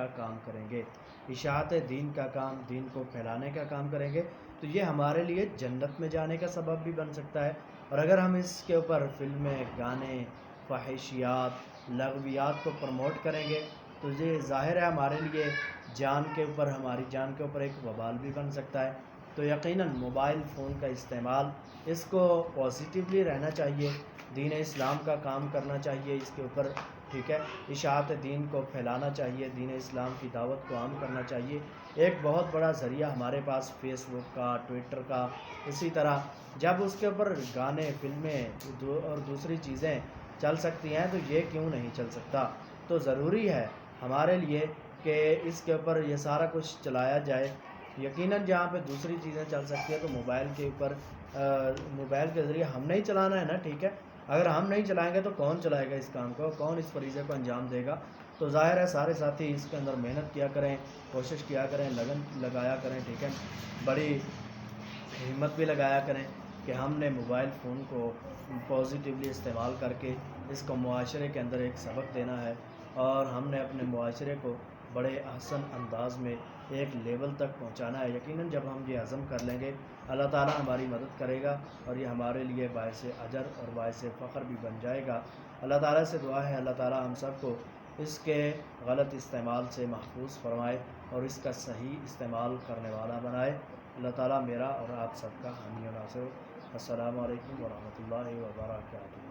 کا کام کریں گے، اشاعت دین کا کام، دین کو پھیلانے کا کام کریں گے، تو یہ ہمارے لیے جنت میں جانے کا سبب بھی بن سکتا ہے۔ اور اگر ہم اس کے اوپر فلمیں، گانے، فحشیات، لغویات کو پروموٹ کریں گے تو یہ ظاہر ہے ہمارے لیے ہماری جان کے اوپر ایک وبال بھی بن سکتا ہے۔ تو یقیناً موبائل فون کا استعمال، اس کو پازیٹیولی رہنا چاہیے، دین اسلام کا کام کرنا چاہیے اس کے اوپر، ٹھیک ہے، اشاعت دین کو پھیلانا چاہیے، دین اسلام کی دعوت کو عام کرنا چاہیے۔ ایک بہت بڑا ذریعہ ہمارے پاس فیس بک کا، ٹویٹر کا، اسی طرح جب اس کے اوپر گانے، فلمیں اور دوسری چیزیں چل سکتی ہیں تو یہ کیوں نہیں چل سکتا؟ تو ضروری ہے ہمارے لیے کہ اس کے اوپر یہ سارا کچھ چلایا جائے۔ یقیناً جہاں پہ دوسری چیزیں چل سکتی ہیں تو موبائل کے اوپر موبائل کے ذریعے ہم نے ہی چلانا ہے نا، ٹھیک ہے، اگر ہم نہیں چلائیں گے تو کون چلائے گا اس کام کو، کون اس فریضے کو انجام دے گا؟ تو ظاہر ہے سارے ساتھی اس کے اندر محنت کیا کریں، کوشش کیا کریں، لگن لگایا کریں، ٹھیک ہے، بڑی ہمت بھی لگایا کریں کہ ہم نے موبائل فون کو پازیٹیولی استعمال کر کے اس کو معاشرے کے اندر ایک سبق دینا ہے، اور ہم نے اپنے معاشرے کو بڑے احسن انداز میں ایک لیول تک پہنچانا ہے۔ یقیناً جب ہم یہ عزم کر لیں گے اللہ تعالیٰ ہماری مدد کرے گا، اور یہ ہمارے لیے باعث اجر اور باعث فخر بھی بن جائے گا۔ اللہ تعالیٰ سے دعا ہے اللہ تعالیٰ ہم سب کو اس کے غلط استعمال سے محفوظ فرمائے اور اس کا صحیح استعمال کرنے والا بنائے۔ اللہ تعالیٰ میرا اور آپ سب کا حامی و ناصر ہو۔ السلام علیکم ورحمۃ اللہ وبرکاتہ۔